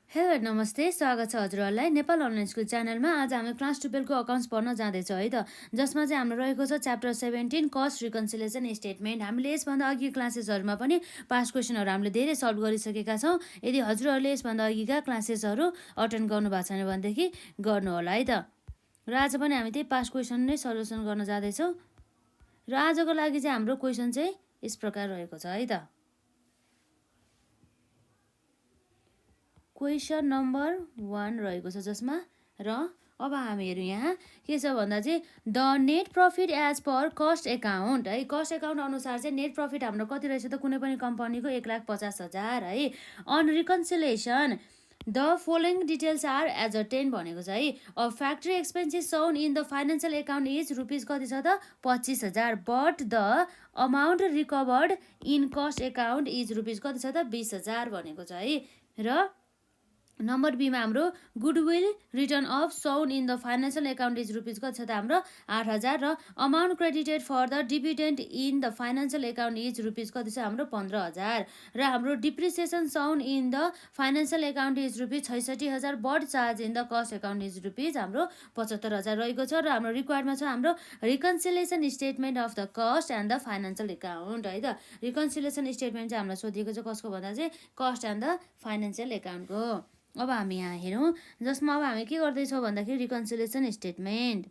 Hello नमस्ते, स्वागत छ हजुरहरूलाई नेपाल अनलाइन स्कुल च्यानलमा। आज हामी क्लास 12को अकाउन्ट्स पढ्न जाँदैछौँ है त, जसमा चाहिँ हाम्रो रहेको छ च्याप्टर 17 कस्ट रिकन्सिलिएसन स्टेटमेन्ट। हामीले यसभन्दा अघि क्लासेसहरूमा पनि पास्ट क्वेसनहरू हामीले धेरै सल्भ गरिसकेका छौँ। यदि हजुरहरूले यसभन्दा अघिका क्लासेसहरू अटेन्ड गर्नुभएको छैन भनेदेखि गर्नु होला है त। र आज पनि हामी त्यही पास्ट क्वेसन नै सल्युसन गर्न जाँदैछौँ। र आजको लागि चाहिँ हाम्रो क्वेसन चाहिँ यस प्रकार रहेको छ है त। क्वेसन नम्बर 1 रहेको छ जसमा, र अब हामीहरू यहाँ के छ भन्दा चाहिँ the net profit as per cost account है। कस्ट एकाउन्ट अनुसार चाहिँ नेट प्रफिट हाम्रो कति रहेछ त, कुनै पनि कम्पनीको 1,50,000 है। On reconciliation the following details are as a 10 भनेको छ है। अब factory expenses shown in the financial account is rupees कति छ त, 25,000। But the amount recovered in cost account is rupees कति छ त, 20,000 भनेको छ है। र नम्बर बीमा हाम्रो goodwill written off shown in the financial account is rupees कति छ त हाम्रो 8,000। र amount credited for the dividend in the financial account is rupees कति छ हाम्रो 15,000। र हाम्रो depreciation shown in the financial account is rupees 66,000। But charge in the cost account is rupees हाम्रो 75,000 रहेको छ। र हाम्रो रिक्वायर्डमा छ हाम्रो reconciliation statement of the cost and the financial account है त। रिकन्सिलेसन स्टेटमेन्ट चाहिँ हामीलाई सोधिएको छ कसको भन्दा चाहिँ कस्ट एन्ड द फाइनेन्सियल एकाउन्टको। अब हामी यहाँ हेरौँ, जसमा अब हामी के गर्दैछौँ भन्दाखेरि रिकन्सिलेसन स्टेटमेन्ट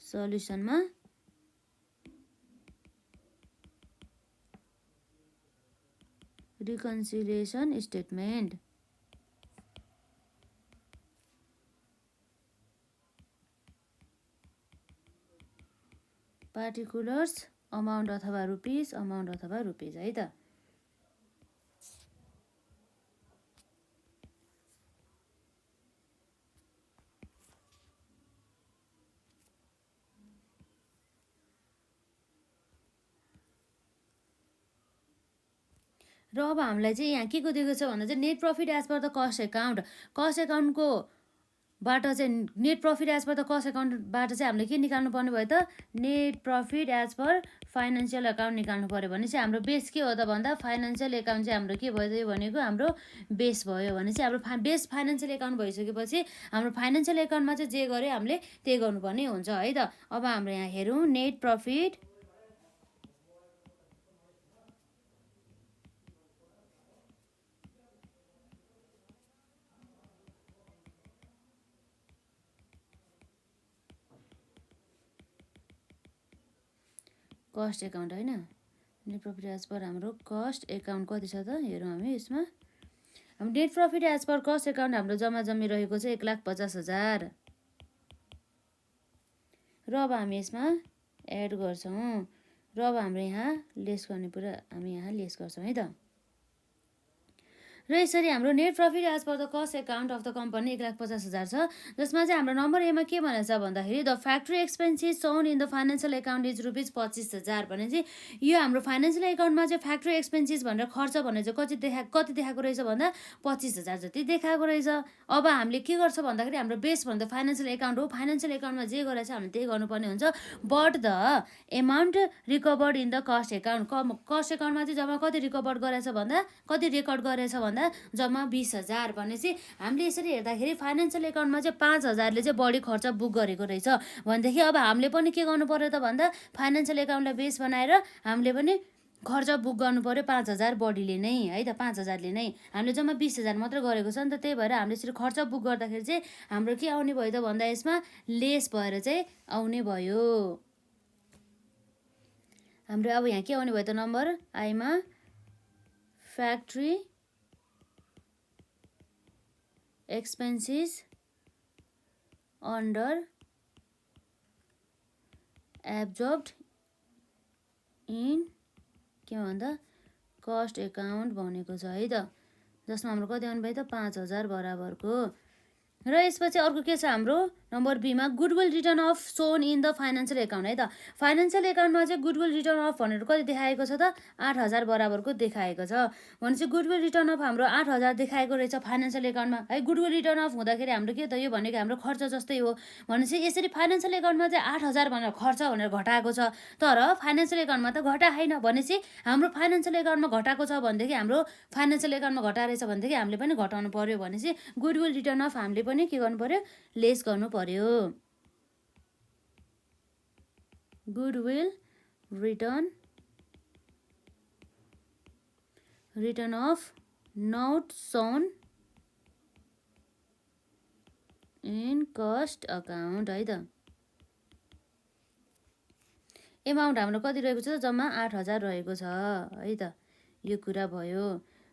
सल्युसनमा रिकन्सिलेसन स्टेटमेन्ट पार्टिकुलर्स अमाउन्ट अथवा रुपिज, अमाउन्ट अथवा रुपिज है त। र अब हामीलाई चाहिँ यहाँ के को दिएको छ भन्दा चाहिँ net profit as per the cost account. Cost एकाउन्टको बाट चाहिँ net profit as per the cost एकाउन्टबाट चाहिँ हामीले के निकाल्नु पर्ने भयो त, net profit as per financial account निकाल्नु पर्यो भने चाहिँ हाम्रो बेस के हो त भन्दा फाइनेन्सियल एकाउन्ट चाहिँ हाम्रो के भयो त भनेको हाम्रो बेस भयो भने चाहिँ हाम्रो बेस फाइनेन्सियल एकाउन्ट भइसकेपछि हाम्रो फाइनेन्सियल एकाउन्टमा चाहिँ जे गर्यो हामीले त्यही गर्नुपर्ने हुन्छ है त। अब हाम्रो यहाँ हेरौँ नेट प्रफिट कस्ट एकाउन्ट होइन। नेट प्रफिट एज पर हाम्रो कस्ट एकाउन्ट कति छ त हेरौँ हामी यसमा। हाम्रो net profit as per cost account हाम्रो जम्मा जम्मी रहेको छ 1,50,000। र अब हामी यसमा एड गर्छौँ। र अब हाम्रो यहाँ लेस गर्ने पुरा हामी यहाँ लेस गर्छौँ है त। र यसरी हाम्रो net profit as per the cost account of the company 1,50,000 छ, जसमा चाहिँ हाम्रो नम्बर एमा के भनेको छ भन्दाखेरि the factory expenses shown in the financial account is rupees 25,000 भने चाहिँ यो हाम्रो फाइनेन्सियल एकाउन्टमा चाहिँ फ्याक्ट्री एक्सपेन्सेस भनेर खर्च भनेर चाहिँ कति देखाएको रहेछ भन्दा 25,000 जति देखाएको रहेछ। अब हामीले के गर्छ भन्दाखेरि हाम्रो बेस भन्दा फाइनेन्सियल एकाउन्ट हो, फाइनेन्सियल एकाउन्टमा जे गरेछ हामीले त्यही गर्नुपर्ने हुन्छ। But the amount recovered in the cost account, cost एकाउन्टमा चाहिँ जम्मा कति रिकभर गरेछ भन्दा कति रेकर्ड गरेछ भन्दा जम्मा 20,000 भनेपछि हामीले यसरी हेर्दाखेरि फाइनेन्सियल एकाउन्टमा चाहिँ 5,000ले चाहिँ बढी खर्च बुक गरेको रहेछ भनेदेखि अब हामीले पनि के गर्नु पर्यो त भन्दा फाइनेन्सियल एकाउन्टलाई बेस बनाएर हामीले पनि खर्च बुक गर्नु पर्यो 5,000 बढीले नै है त। 5,000ले नै हामीले जम्मा 20,000 मात्र गरेको छ नि त, त्यही भएर हामीले यसरी खर्च बुक गर्दाखेरि चाहिँ हाम्रो के आउने भयो त भन्दा यसमा लेस भएर चाहिँ आउने भयो हाम्रो। अब यहाँ के आउने भयो त number Aima factory expenses under एब्जर्ब्ड in के भन्दा कस्ट एकाउन्ट भनेको छ है त, जसमा हाम्रो कति आउने भयो त 5,000 बराबरको। र यसपछि अर्को के छ हाम्रो नम्बर बीमा goodwill written off shown in the financial account है त फाइनेन्सियल एकाउन्टमा चाहिँ गुडविल रिटर्न अफ भनेर कति देखाएको छ त 8,000 बराबरको देखाएको छ भनेपछि गुडविल रिटर्न अफ हाम्रो 8,000 देखाएको रहेछ फाइनेन्सियल एकाउन्टमा है गुडविल रिटर्न अफ हुँदाखेरि हाम्रो के त यो भनेको हाम्रो खर्च जस्तै हो भनेपछि यसरी फाइनेन्सियल एकाउन्टमा चाहिँ 8,000 भनेर खर्च भनेर घटाएको छ तर फाइनेन्सियल एकाउन्टमा त घटाएन भनेपछि हाम्रो फाइनेन्सियल एकाउन्टमा घटाएको छ भनेदेखि हाम्रो फाइनेन्सियल एकाउन्टमा घटाएछ भनेदेखि हामीले पनि घटाउनु पर्यो भनेपछि गुडविल रिटर्न अफ हामीले पनि के गर्नु पर्यो लेस गर्नु पर्यो goodwill written off not shown in cost account है त एमाउन्ट हाम्रो कति रहेको छ जम्मा 8,000 रहेको छ है त यो कुरा भयो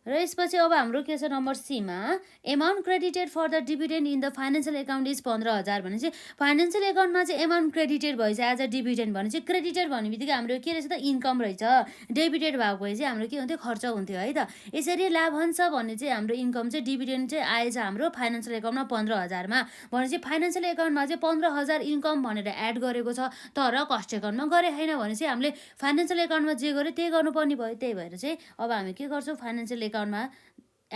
र यसपछि अब हाम्रो के छ नम्बर सीमा amount credited for the dividend in the financial account is 15,000 भनेपछि फाइनेन्सियल एकाउन्टमा चाहिँ एमाउन्ट क्रेडिटेड भएछ एज अ डिभिडेन्ड भनेपछि क्रेडिटेड भन्ने बित्तिकै हाम्रो के रहेछ त इन्कम रहेछ डेबिटेड भएको भए चाहिँ हाम्रो के हुन्थ्यो खर्च हुन्थ्यो है त यसरी लाभांश भन्ने चाहिँ हाम्रो इन्कम चाहिँ डिभिडेन्ड चाहिँ आएछ हाम्रो फाइनेन्सियल एकाउन्टमा 15,000मा भनेपछि फाइनेन्सियल एकाउन्टमा चाहिँ 15,000 इन्कम भनेर एड गरेको छ तर कस्ट एकाउन्टमा गरे छैन भनेपछि हामीले फाइनेन्सियल एकाउन्टमा जे गर्यो त्यही गर्नुपर्ने भयो त्यही भएर चाहिँ अब हामी के गर्छौँ फाइनेन्सियल एकाउन्टमा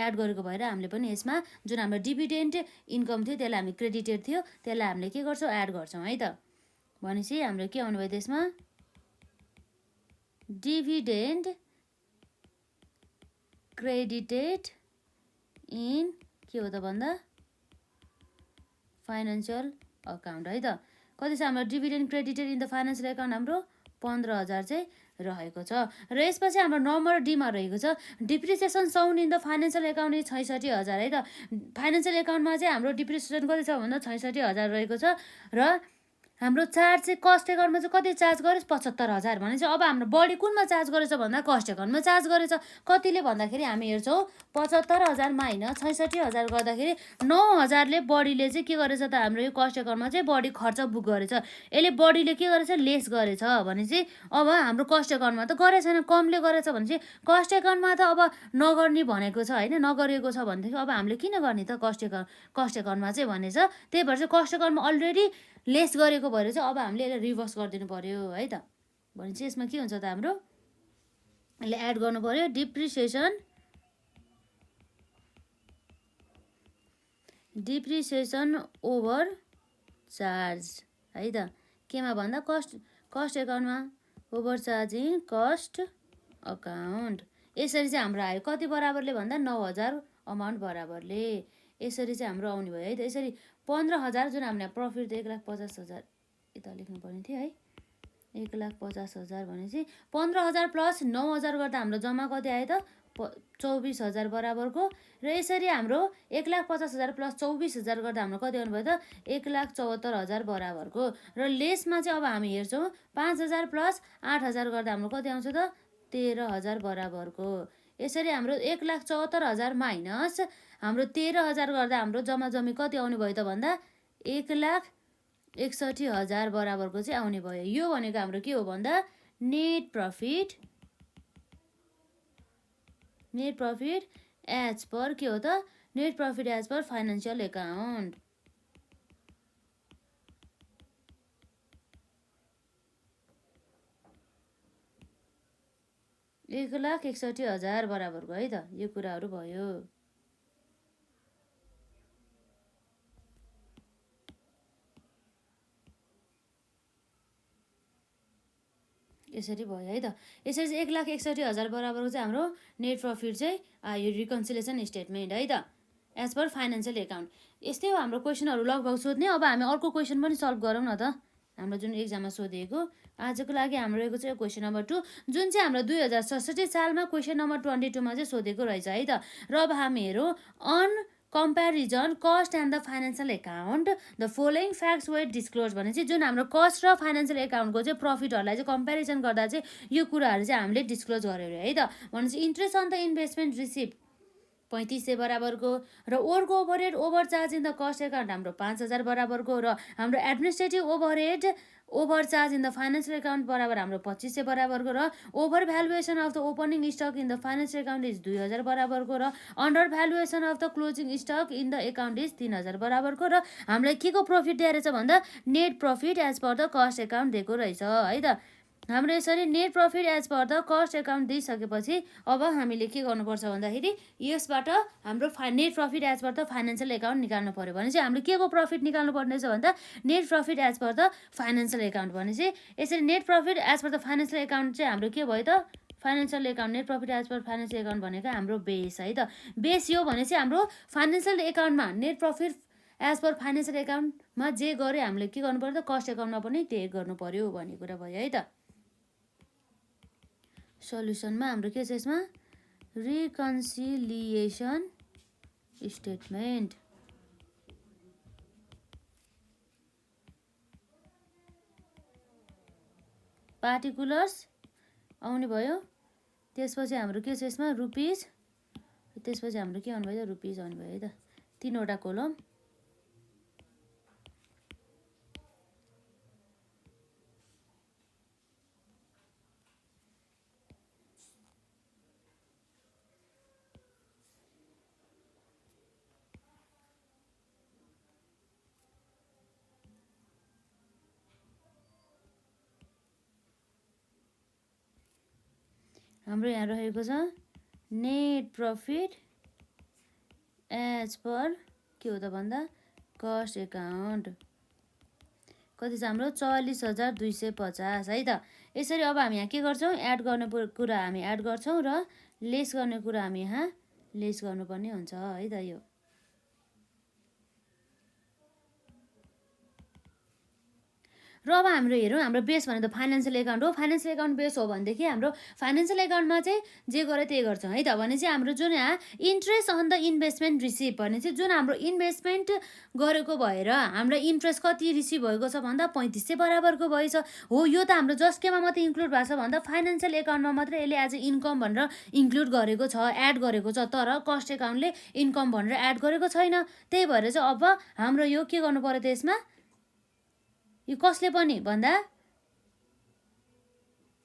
एड गरेको भएर हामीले पनि यसमा जुन हाम्रो डिभिडेन्ड इन्कम थियो त्यसलाई हामी क्रेडिटेड थियो त्यसलाई हामीले के गर्छौँ एड गर्छौँ है त भनेपछि हाम्रो के आउनु भयो त्यसमा डिभिडेन्ड क्रेडिटेड इन के हो त भन्दा फाइनेन्सियल अकाउन्ट है त कति छ हाम्रो dividend credited in the financial account हाम्रो 15,000 चाहिँ रहेको छ र यसपछि हाम्रो नम्बर डीमा रहेको छ depreciation sound in the financial account 66,000 है त फाइनेन्सियल एकाउन्टमा चाहिँ हाम्रो डिप्रिसिएसन कति छ भन्दा 66,000 रहेको छ र हाम्रो चार्ज चाहिँ कस्ट एकाउन्टमा चाहिँ कति चार्ज गरेछ 75,000 भने चाहिँ अब हाम्रो बढी कुनमा चार्ज गरेछ भन्दा कस्ट एकाउन्टमा चार्ज गरेछ कतिले भन्दाखेरि हामी हेर्छौँ 75,000 माइनस 66,000 गर्दाखेरि 9,000ले बढीले चाहिँ के गरेछ त हाम्रो यो कस्ट एकाउन्टमा चाहिँ बढी खर्च बुक गरेछ यसले बढीले के गरेछ लेस गरेछ भने चाहिँ अब हाम्रो कस्ट एकाउन्टमा त गरेछ छैन कमले गरेछ भने चाहिँ कस्ट एकाउन्टमा त अब नगर्ने भनेको छ होइन नगरेको छ भनेदेखि अब हामीले किन गर्ने त कस्ट एकाउन्टमा चाहिँ भनेछ त्यही भएर चाहिँ कस्ट एकाउन्टमा अलरेडी लेस गरेको भएर चाहिँ अब हामीले यसलाई रिभर्स गरिदिनु पर्यो है त भनेपछि यसमा के हुन्छ त हाम्रो यसले एड गर्नु पर्यो डिप्रिसिएसन ओभर चार्ज है त केमा भन्दा कस्ट एकाउन्टमा ओभर चार्जिङ कस्ट अकाउन्ट यसरी चाहिँ हाम्रो आयो कति बराबरले भन्दा 9,000 अमाउन्ट बराबरले यसरी चाहिँ हाम्रो आउने भयो है त यसरी 15,000 जुन हामीले प्रफिट 1,50,000 यता लेख्नुपर्ने थियो है 1,50,000 भनेपछि 15,000 प्लस 9,000 गर्दा हाम्रो जम्मा कति आयो त 24,000 बराबरको र यसरी हाम्रो 1,50,000 प्लस 24,000 गर्दा हाम्रो कति आउनुभयो त 1,74,000 बराबरको र लेसमा चाहिँ अब हामी हेर्छौँ 5,000 प्लस 8,000 गर्दा हाम्रो कति आउँछ त 13,000 बराबरको यसरी हाम्रो 1,74,000 माइनस हाम्रो 13,000 गर्दा हाम्रो जम्मा जम्मी कति आउने भयो त भन्दा 1,61,000 बराबरको चाहिँ आउने भयो यो भनेको हाम्रो के हो भन्दा नेट प्रफिट एज पर के हो त net profit as per financial account 1,61,000 बराबरको है त यो कुराहरू भयो यसरी भयो है त यसरी चाहिँ 1,61,000 बराबरको चाहिँ हाम्रो नेट प्रफिट चाहिँ आयो रिकन्सिलिएसन स्टेटमेन्ट है त एज पर फाइनेन्सियल एकाउन्ट यस्तै हो हाम्रो क्वेसनहरू लगभग सोध्ने अब हामी अर्को क्वेसन पनि सल्भ गरौँ न त हाम्रो जुन एक्जाममा सोधेको आजको लागि हाम्रो रहेको चाहिँ क्वेसन नम्बर 2 जुन चाहिँ हाम्रो 2067 सालमा क्वेसन नम्बर 22मा चाहिँ सोधेको रहेछ है त र अब हामी हेरौँ on comparison cost and the financial account the following facts were disclose भने चाहिँ जुन हाम्रो कस्ट र फाइनेन्सियल एकाउन्टको चाहिँ प्रफिटहरूलाई चाहिँ कम्पेरिजन गर्दा चाहिँ यो कुराहरू चाहिँ हामीले डिस्क्लोज गर्यो है त भनेपछि interest on the investment receipt 3500 बराबरको र ओभरको overhead over charge in the cost account हाम्रो 5000 बराबरको र हाम्रो administrative overhead over charge in the financial account बराबर हाम्रो 2500 बराबरको र over valuation of the opening stock in the financial account is 2000 बराबरको र under valuation of the closing stock in the account is 3000 बराबरको र हामीलाई के को प्रफिट दिएर छ भन्दा net profit as per the cost account दिएको रहेछ है त। हाम्रो यसरी net profit as per the cost account दिइसकेपछि अब हामीले के गर्नुपर्छ भन्दाखेरि यसबाट हाम्रो net profit as per the financial account निकाल्नु पर्यो भने चाहिँ हामीले के को प्रफिट निकाल्नु पर्नेछ भन्दा net profit as per the financial account भने चाहिँ यसरी net profit as per the financial account चाहिँ हाम्रो के भयो त financial account net profit as per financial account भनेको हाम्रो बेस है त। बेस यो भने चाहिँ हाम्रो फाइनेन्सियल एकाउन्टमा net profit as per financial एकाउन्टमा जे गऱ्यो हामीले के गर्नु पर्यो त कस्ट एकाउन्टमा पनि त्यही गर्नु पर्यो भन्ने कुरा भयो है त। सल्युसनमा हाम्रो के छ यसमा रिकन्सिलिएसन स्टेटमेन्ट पार्टिकुलर्स आउने भयो। त्यसपछि हाम्रो के छ यसमा रुपिज, त्यसपछि हाम्रो के आउनु भयो त रुपिज आउनु भयो है त। 3वटा कोलम हाम्रो यहाँ रहेको छ नेट प्रफिट एज पर के हो त भन्दा कस्ट एकाउन्ट कति छ हाम्रो 44,250 है त। यसरी अब हामी यहाँ के गर्छौँ एड गर्ने कुरा हामी एड गर्छौँ र लेस गर्ने कुरा हामी यहाँ लेस गर्नुपर्ने हुन्छ है त। यो र अब हाम्रो हेरौँ हाम्रो बेस भने त फाइनेन्सियल एकाउन्ट हो। फाइनेन्सियल एकाउन्ट बेस हो भनेदेखि हाम्रो फाइनेन्सियल एकाउन्टमा चाहिँ जे गरे त्यही गर्छौँ है त। भने चाहिँ हाम्रो जुन यहाँ interest on the investment receive भने चाहिँ जुन हाम्रो इन्भेस्टमेन्ट गरेको भएर हामीलाई इन्ट्रेस्ट कति रिसिभ भएको छ भन्दा 3500 बराबरको भएछ हो। यो त हाम्रो जस्ट केमा मात्रै इन्क्लुड भएको छ भन्दा फाइनेन्सियल एकाउन्टमा मात्रै यसले एज ए इन्कम भनेर इन्क्लुड गरेको छ एड गरेको छ, तर कस्ट एकाउन्टले इन्कम भनेर एड गरेको छैन। त्यही भएर चाहिँ अब हाम्रो यो के गर्नु पर्यो त यसमा यो कसले पनि भन्दा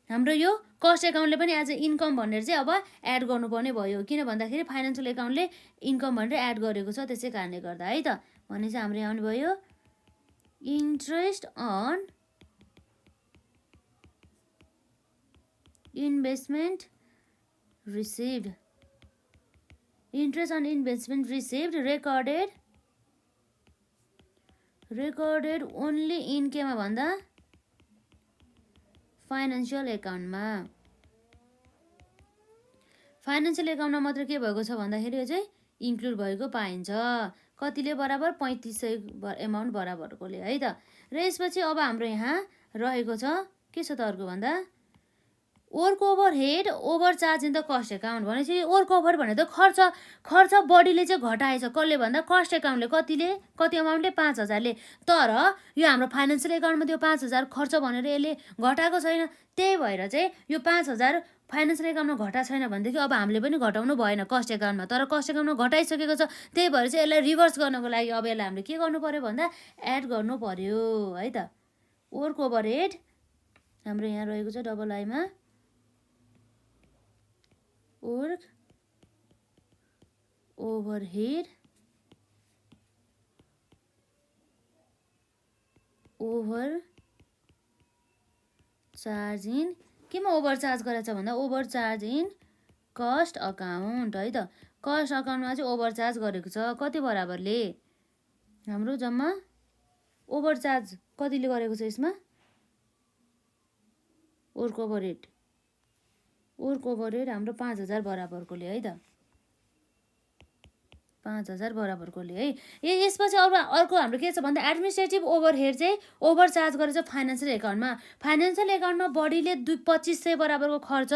हाम्रो यो कस्ट एकाउन्टले पनि एज ए इन्कम भनेर चाहिँ अब एड गर्नुपर्ने भयो। किन भन्दाखेरि फाइनेन्सियल एकाउन्टले इन्कम भनेर एड गरेको छ, त्यसै कारणले गर्दा है त। भने चाहिँ हाम्रो यहाँ आउनु भयो interest on investment received, interest on investment received recorded only in केमा भन्दा फाइनेन्सियल एकाउन्टमा। फाइनेन्सियल एकाउन्टमा मात्र के भएको छ भन्दाखेरि यो चाहिँ इन्क्लुड भएको पाइन्छ। कतिले बराबर 3500 एमाउन्ट बराबरकोले है त। र यसपछि अब हाम्रो यहाँ रहेको छ के छ त अर्को भन्दा work overhead over charge in the cost account भनेपछि वर्क ओभर भने त खर्च बढीले चाहिँ घटाएछ कसले भन्दा कस्ट एकाउन्टले कति अमाउन्टले 5000ले, तर यो हाम्रो फाइनेन्सियल एकाउन्टमा त्यो 5000 खर्च भनेर यसले घटाएको छैन। त्यही भएर चाहिँ यो 5000 फाइनेन्सियल एकाउन्टमा घटाएको छैन भनेदेखि अब हामीले पनि घटाउनु भएन कस्ट एकाउन्टमा, तर कस्ट एकाउन्टमा घटाइसकेको छ। त्यही भएर चाहिँ यसलाई रिभर्स गर्नको लागि अब यसलाई हामीले के गर्नु पर्यो भन्दा एड गर्नु पर्यो है त। वर्क ओभरहेड हाम्रो यहाँ रहेको छ डबल आईमा work overhead over charge in केमा ओभर चार्ज गरेछ भन्दा over charge in cost account है त। कस्ट अकाउन्टमा चाहिँ ओभर चार्ज गरेको छ कति बराबरले हाम्रो जम्मा ओभर चार्ज कतिले गरेको छ यसमा वर्क ओभरहेड हाम्रो 5000 बराबरकोले है त। 5000 बराबरकोले है। यसपछि अब अर्को हाम्रो के छ भन्दा एडमिनिस्ट्रेटिभ ओभरहेड चाहिँ ओभर चार्ज गरेछ फाइनेन्सियल एकाउन्टमा। फाइनेन्सियल एकाउन्टमा बढीले 2500 बराबरको खर्च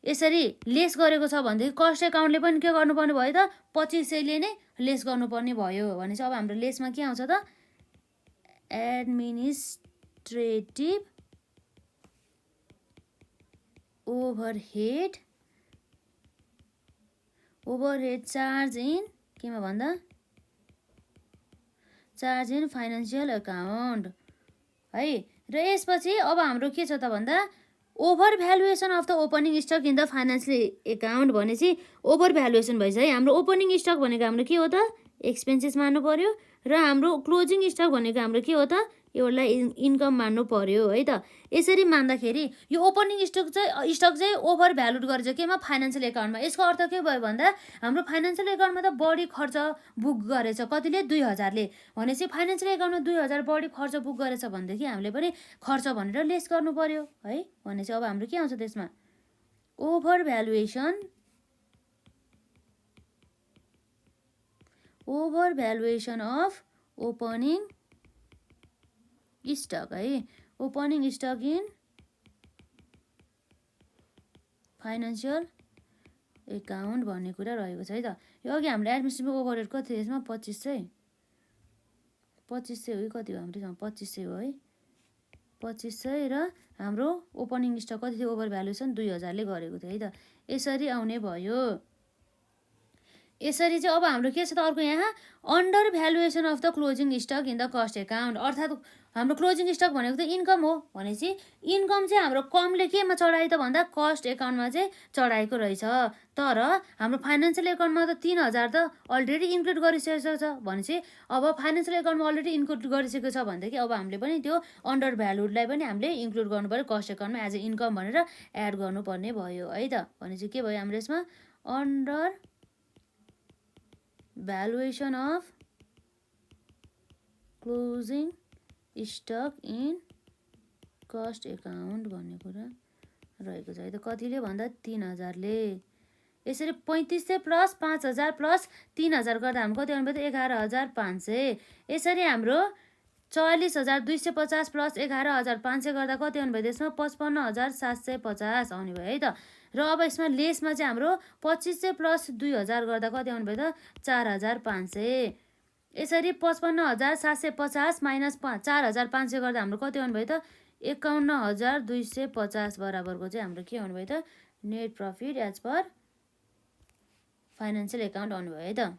यसरी लेस गरेको छ भनेदेखि कस्ट एकाउन्टले पनि के गर्नुपर्ने भयो त 2500ले नै लेस गर्नुपर्ने भयो। भने चाहिँ अब हाम्रो लेसमा के आउँछ त administrative overhead overhead charge in केमा भन्दा चार्ज इन फाइनेन्सियल एकाउन्ट है। र यसपछि अब हाम्रो के छ त भन्दा over valuation of the opening stock in the financial account भनेपछि ओभर भ्यालुएसन भएछ है। हाम्रो ओपनिङ स्टक भनेको हाम्रो के हो त एक्सपेन्सेस मान्नु पर्यो र हाम्रो क्लोजिङ स्टक भनेको हाम्रो के हो त एउटालाई इन्कम मान्नु पर्यो है त। यसरी मान्दाखेरि यो ओपनिङ स्टक चाहिँ ओभर भ्यालुड गरेछ केमा फाइनेन्सियल एकाउन्टमा। यसको अर्थ के भयो भन्दा हाम्रो फाइनेन्सियल एकाउन्टमा त बढी खर्च बुक गरेछ कतिले 2000ले भनेपछि फाइनेन्सियल एकाउन्टमा 2000 बढी खर्च बुक गरेछ भनेदेखि हामीले पनि खर्च भनेर लेस गर्नु पर्यो है। भनेपछि अब हाम्रो के आउँछ त्यसमा over valuation of opening stock है। Opening stock in financial account भन्ने कुरा रहेको छ है त। यो अघि हामीले एडमिनिस्ट्रेटिभ ओभरहेड कति थियो यसमा 2500 हो कि कति हो हाम्रो 2500 हो है 2500 र हाम्रो ओपनिङ स्टक कति थियो ओभर भ्यालुएसन 2000ले गरेको थियो है त। यसरी आउने भयो। यसरी चाहिँ अब हाम्रो के छ त अर्को यहाँ under valuation of the closing stock in the cost account अर्थात् हाम्रो क्लोजिङ स्टक भनेको त इन्कम हो भनेपछि इन्कम चाहिँ हाम्रो कमले केमा चढायो त भन्दा कस्ट एकाउन्टमा चाहिँ चढाएको रहेछ। तर हाम्रो फाइनेन्सियल एकाउन्टमा त 3000 त अलरेडी इन्क्लुड गरिसकेको छ भनेपछि अब फाइनेन्सियल एकाउन्टमा अलरेडी इन्क्लुड गरिसकेको छ भनेदेखि अब हामीले पनि त्यो अन्डर भ्यालुडलाई पनि हामीले इन्क्लुड गर्नु पर्यो कस्ट एकाउन्टमा एज ए इन्कम भनेर एड गर्नुपर्ने भयो है त। भनेपछि के भयो हाम्रो यसमा under valuation of closing stock in cost account भन्ने कुरा रहेको छ है त। कतिले भन्दा 3000ले। यसरी 3500 प्लस 5000 प्लस 3000 गर्दा हाम्रो कति आउनु भयो त 11500। यसरी हाम्रो 44250 प्लस 11500 गर्दा कति आउनु भयो त्यसमा 55750 आउने भयो है त। र अब यसमा लेसमा चाहिँ हाम्रो 2500 प्लस 2000 गर्दा कति आउनु भयो त 4500। यसरी 55750 माइनस 4500 गर्दा हाम्रो कति आउनु भयो त 51250 बराबरको चाहिँ हाम्रो के आउनु भयो त net profit as per financial account आउनु भयो है त।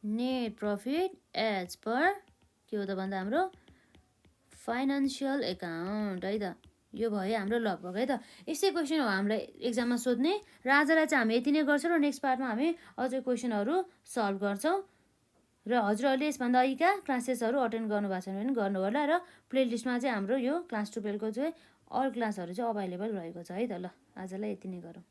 नेट प्रफिट एज पर के हो त भन्दा हाम्रो फाइनेन्सियल एकाउन्ट है त। यो भयो हाम्रो लगभग है त। यस्तै क्वेसन हो हामीलाई एक्जाममा सोध्ने र आजलाई चाहिँ हामी यति नै गर्छौँ र नेक्स्ट पार्टमा हामी अझै क्वेसनहरू सल्भ गर्छौँ। र हजुरहरूले यसभन्दा अघिका क्लासेसहरू अटेन्ड गर्नुभएको छैन भने गर्नु होला र प्लेलिस्टमा चाहिँ हाम्रो यो क्लास 12को चाहिँ अल क्लासहरू चाहिँ अभाइलेबल रहेको छ है त। ल आजलाई यति नै गरौँ।